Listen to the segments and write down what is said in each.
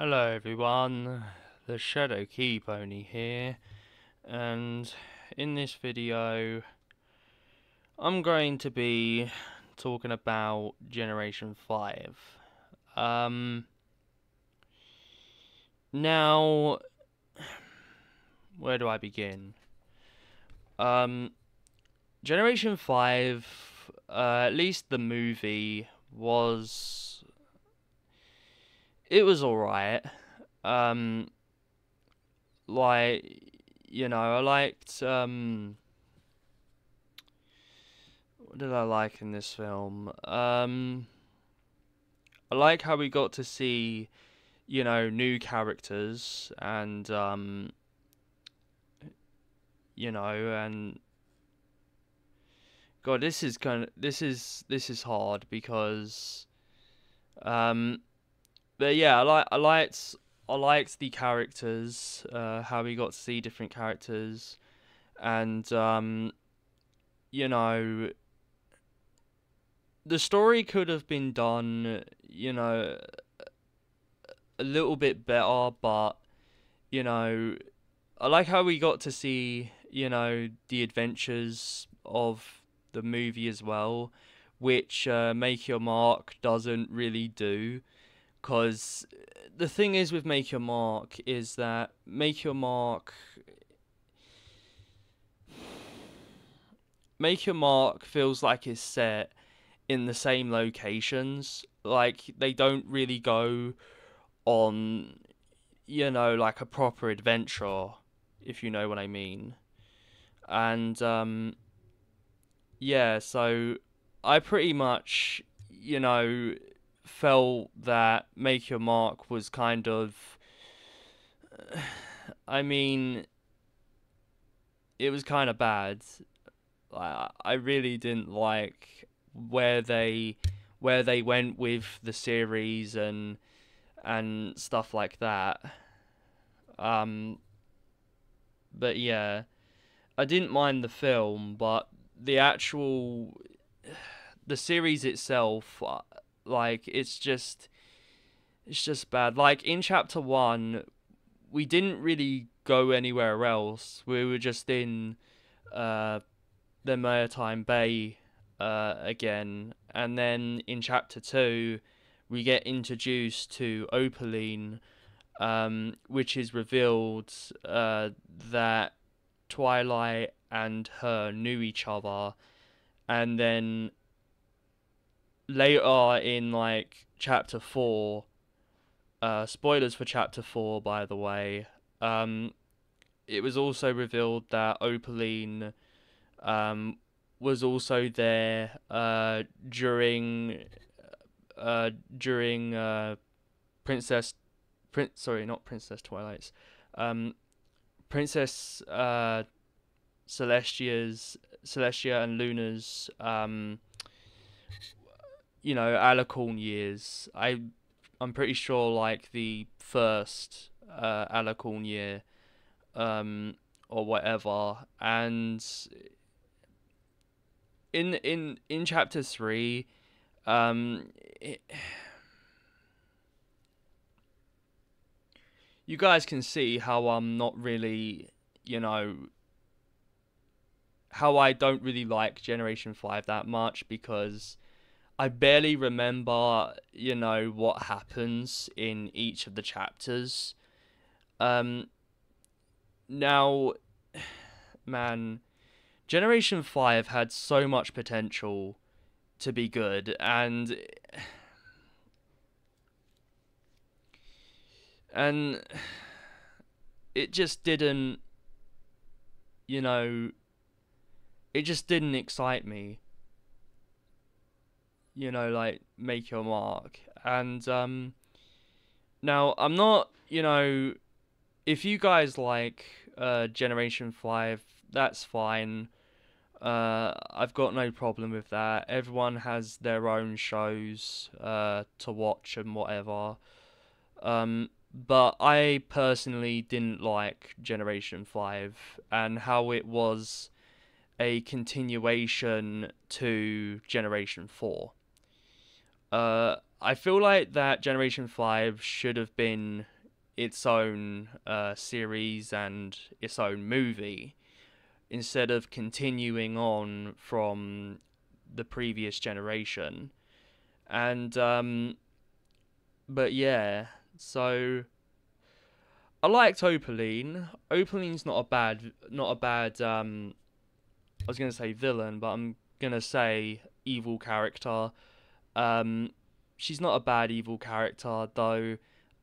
Hello everyone, the Shadow Key Pony here, and in this video I'm going to be talking about Generation 5. Now, where do I begin? Generation 5, at least the movie, it was alright. Um, I liked, what did I like in this film? I like how we got to see, new characters and, and God, this is hard because, um, but yeah, I liked the characters, how we got to see different characters, and you know, the story could have been done, a little bit better, but you know, I like how we got to see, the adventures of the movie as well, which Make Your Mark doesn't really do. Because the thing is with Make Your Mark is that Make Your Mark feels like it's set in the same locations. Like they don't really go on, like a proper adventure, if you know what I mean. And yeah, so I pretty much, felt that Make Your Mark was kind of, I mean, it was kind of bad. I really didn't like where they where they went with the series and stuff like that. Um, but yeah, I didn't mind the film, but the actual the series itself, like it's just bad. Like in chapter one, we didn't really go anywhere else. We were just in uh the Maritime Bay again, and then in chapter two, we get introduced to Opaline, which is revealed that Twilight and her knew each other, and then later in like chapter four, spoilers for chapter four, by the way. Um, it was also revealed that Opaline um, was also there during Princess Prince sorry, not Princess Twilight's um Princess Celestia and Luna's Alicorn years. I'm pretty sure like the first Alicorn year or whatever. And in chapter 3, it, you guys can see how I'm not really, you know, how I don't really like Generation 5 that much because I barely remember, what happens in each of the chapters. Um, now, man, Generation 5 had so much potential to be good, and it just didn't, you know, it just didn't excite me, like Make Your Mark. And now I'm not, if you guys like Generation 5, that's fine. I've got no problem with that. Everyone has their own shows to watch and whatever. But I personally didn't like Generation 5 and how it was a continuation to Generation 4. I feel like that Generation 5 should have been its own series and its own movie instead of continuing on from the previous generation. And but yeah, so I liked Opaline. Opaline's not a bad I was gonna say villain, but I'm gonna say evil character. Um, she's not a bad evil character, though.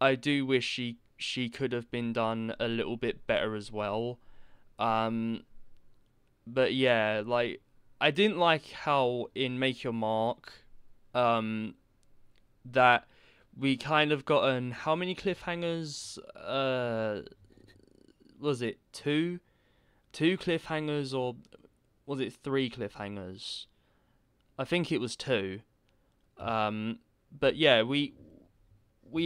I do wish she could have been done a little bit better as well. Um, but yeah, like I didn't like how in Make Your Mark, um, that we kind of gotten how many cliffhangers? Was it two cliffhangers or was it three cliffhangers? I think it was two. Um, but yeah, we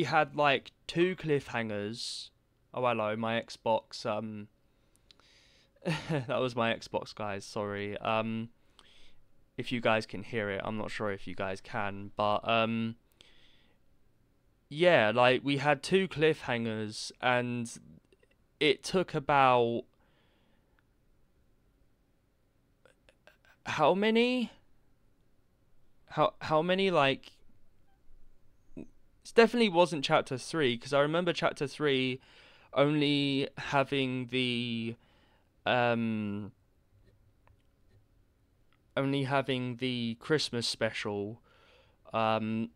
had like two cliffhangers. Oh hello, my Xbox. That was my Xbox, guys. Sorry. If you guys can hear it, I'm not sure if you guys can, but yeah, like we had two cliffhangers, and it took about how many? How many like? It definitely wasn't chapter three because I remember chapter three only having the um Christmas special. Um,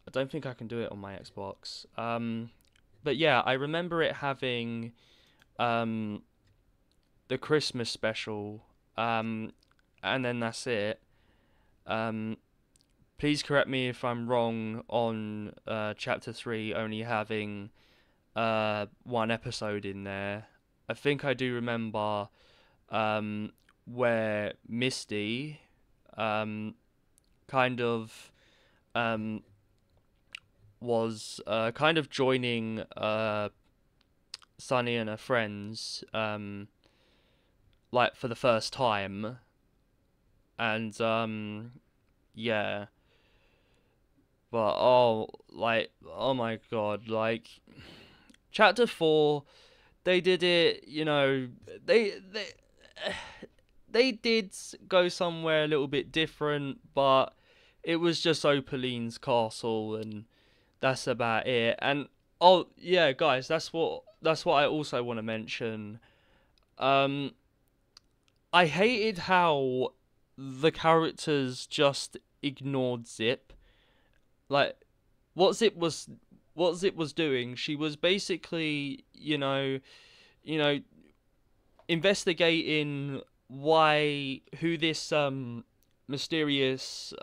I don't think I can do it on my Xbox. But yeah, I remember it having um the Christmas special. And then that's it. Um, please correct me if I'm wrong on chapter three only having one episode in there. I think I do remember where Misty um kind of um was kind of joining Sunny and her friends like for the first time, and yeah, but oh my god, like chapter 4, they did it, they they did go somewhere a little bit different, but it was just Opaline's castle, and that's about it. And oh yeah, guys, that's what I also want to mention. Um, I hated how the characters just ignored Zip. Like what Zip was what Zip was doing, she was basically, you know, investigating who this mysterious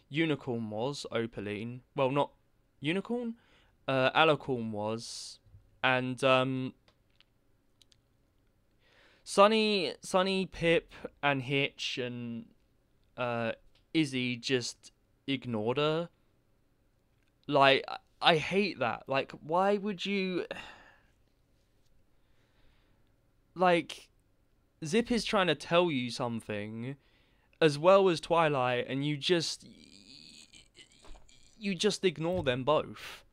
unicorn was, Opaline. Well, not unicorn, alicorn was, and Sunny, Pip, and Hitch and uh, Izzy just ignored her. Like, I hate that. Like, why would you? Like, Zip is trying to tell you something, as well as Twilight, and you just ignore them both.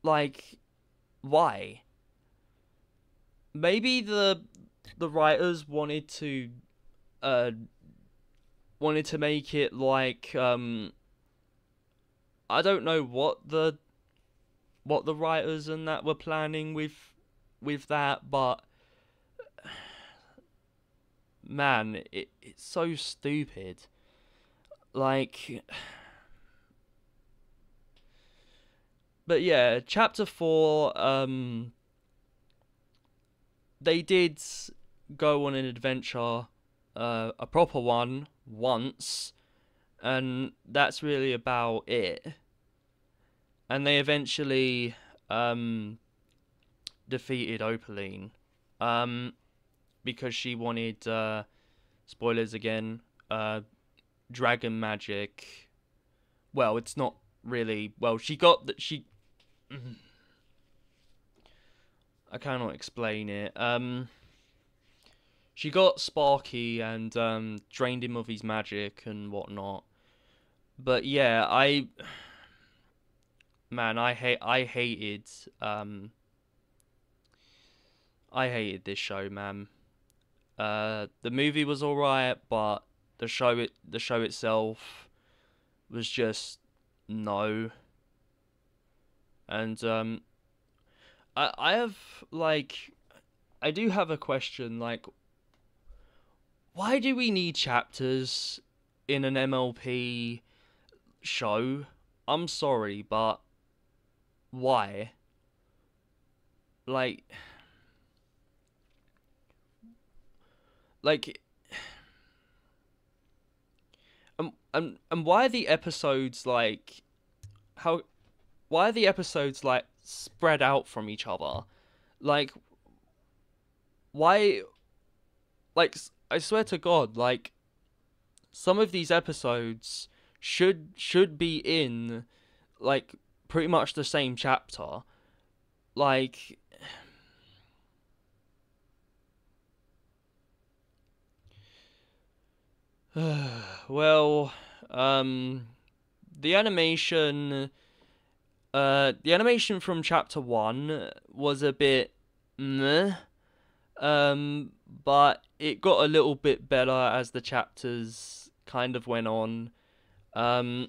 Like, why? Maybe the writers uh wanted to make it like I don't know what the writers and that were planning with that, but man, it's so stupid. Like, but yeah, chapter 4, they did go on an adventure, a proper one once, and that's really about it. And they eventually defeated Opaline, um, because she wanted spoilers again, dragon magic. Well, it's not really. Well, she got that she. I cannot explain it. She got Sparky and drained him of his magic and whatnot. But yeah, man, um I hated this show, man. The movie was alright, but the show itself was just no. And I have like I do have a question, like, why do we need chapters in an MLP show? I'm sorry, but why? Like, like, and why are the episodes like how? Why are the episodes like spread out from each other? Like, why? Like, I swear to God, like some of these episodes should be in like pretty much the same chapter. Like, well, um, the animation, the animation from chapter one was a bit meh, but it got a little bit better as the chapters kind of went on. Um,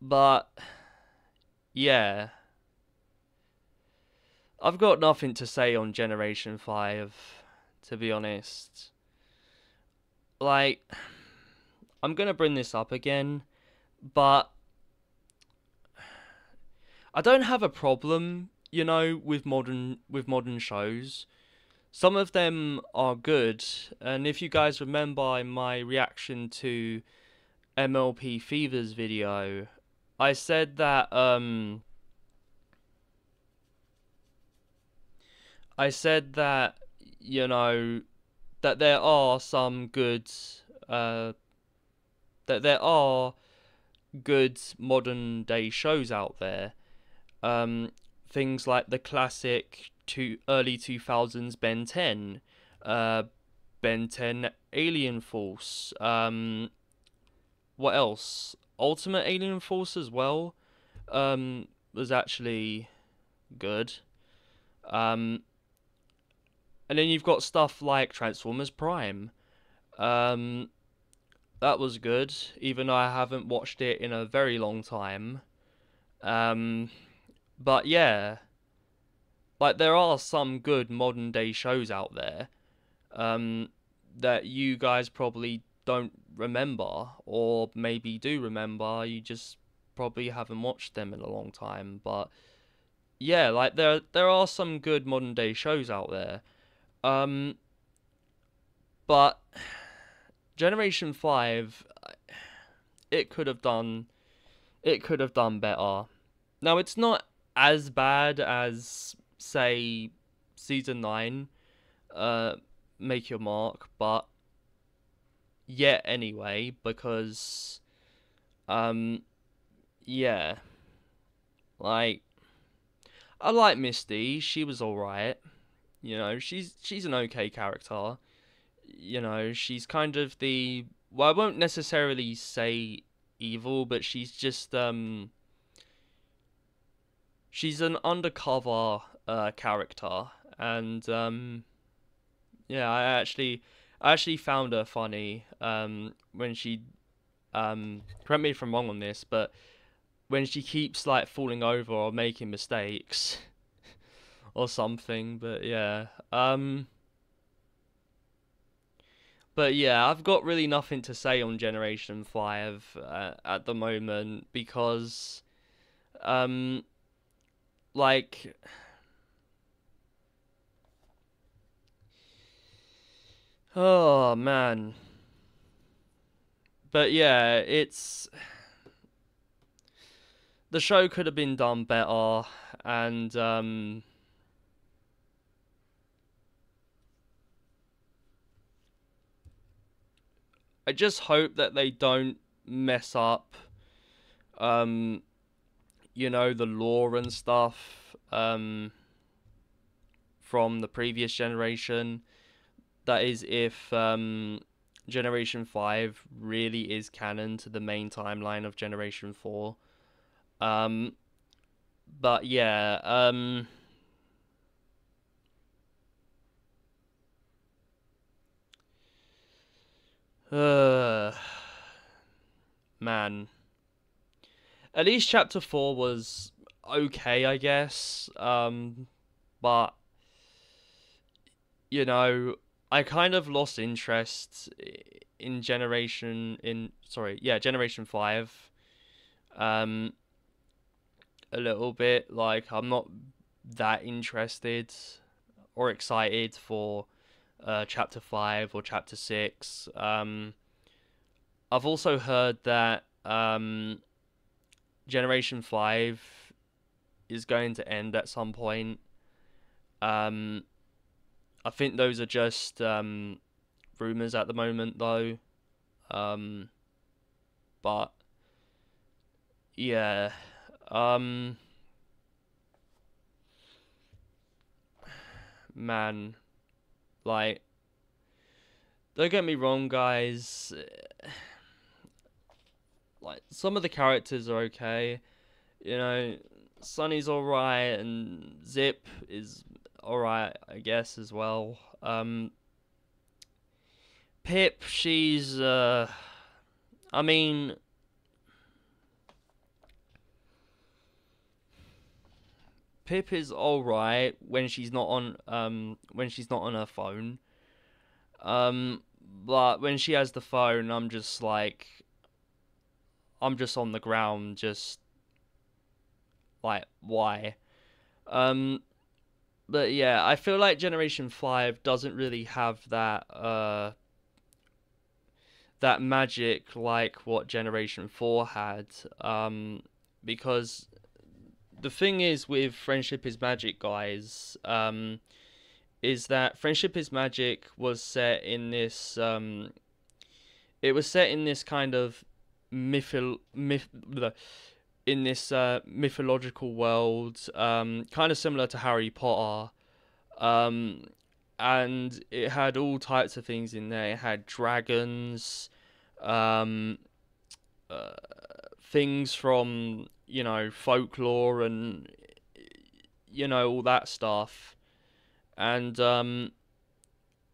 but yeah, I've got nothing to say on Generation 5, to be honest. Like, I'm gonna bring this up again, but I don't have a problem, with modern shows. Some of them are good, and if you guys remember my reaction to MLP Fever's video, I said that I said that you know that there are some good uh that there are good modern day shows out there. Um, Things like the classic early 2000s Ben 10, uh, Ben 10 Alien Force. What else? Ultimate Alien Force as well. Was actually good. Um, and then you've got stuff like Transformers Prime. Um, that was good, even though I haven't watched it in a very long time. Um, but yeah, like there are some good modern day shows out there um, that you guys probably don't remember, or maybe do remember. You just probably haven't watched them in a long time. But yeah, like there are some good modern day shows out there. Um, but Generation 5, it could have done it could have done better. Now it's not as bad as say season 9, uh Make Your Mark, but yet anyway, because um yeah, like I like Misty, she was alright. She's an okay character. She's kind of the, well, I won't necessarily say evil, but she's an undercover character, and yeah, I actually found her funny when she correct me if I'm wrong on this, but when she keeps like falling over or making mistakes or something. But yeah, I've got really nothing to say on Generation 5 at the moment because um like oh man. But yeah, it's the show could have been done better, and I just hope that they don't mess up um the lore and stuff from the previous generation. That is, if Generation 5 really is canon to the main timeline of Generation 4. Um, but yeah, uh, man. At least chapter 4 was okay, I guess. But you know, I kind of lost interest in Generation 5. Um, a little bit. Like, I'm not that interested or excited for chapter 5 or chapter 6. I've also heard that Generation 5 is going to end at some point. Um, I think those are just rumors at the moment, though. Um, but yeah, um, man, like, don't get me wrong, guys. Like, some of the characters are okay. You know, Sunny's alright, and Zip is alright, I guess, as well. Pip, she's, I mean, Pip is alright when she's not on her phone. But when she has the phone, I'm just on the ground, just like, why? Um, but yeah, I feel like Generation 5 doesn't really have that magic like what Generation 4 had. Because the thing is with Friendship is Magic, guys, is that Friendship is Magic was set in this it was set in this kind of in this mythological world, kind of similar to Harry Potter. Um, and it had all types of things in there. It had dragons, um, uh, things from folklore and all that stuff. And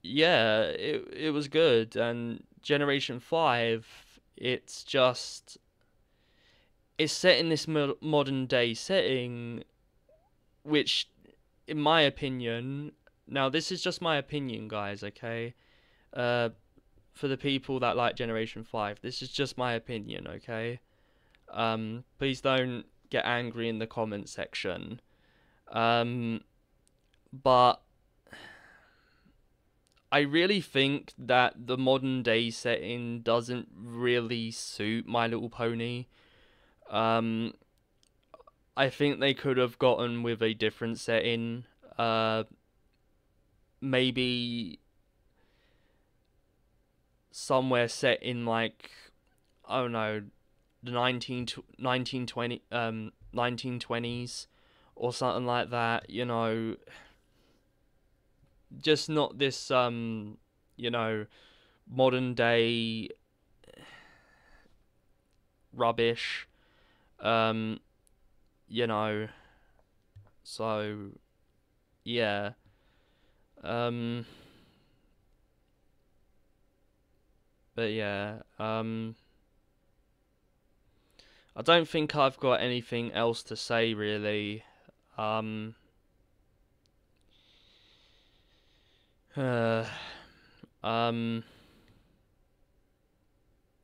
yeah, it was good. And Generation 5, it's just it's set in this modern day setting, which, in my opinion, now this is just my opinion, guys, okay? Uh, for the people that like Generation 5, this is just my opinion, okay? Please don't get angry in the comment section. But I really think that the modern day setting doesn't really suit My Little Pony. Um, I think they could have gotten with a different setting. Maybe somewhere set in, like, I don't know, the 1920s or something like that, just not this modern day rubbish. um you know so yeah. um but yeah, I don't think I've got anything else to say, really. um uh, um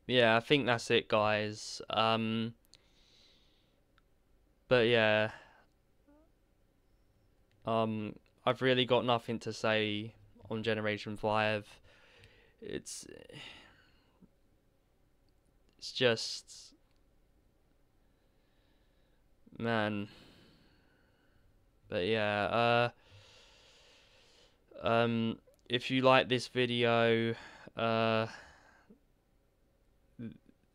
yeah, I think that's it, guys. But yeah, I've really got nothing to say on Generation 5. It's it's just, man. But yeah, if you like this video, uh,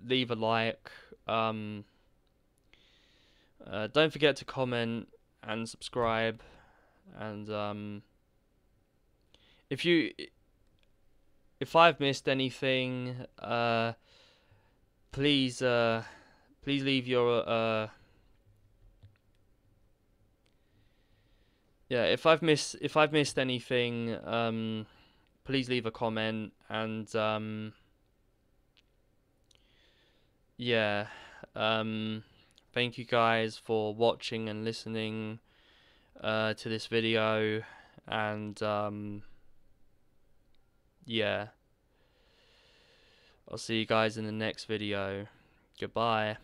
leave a like. Don't forget to comment and subscribe. And if you if I've missed anything, please please leave your yeah, if I've missed anything, please leave a comment, and yeah, thank you guys for watching and listening to this video, and yeah, I'll see you guys in the next video. Goodbye.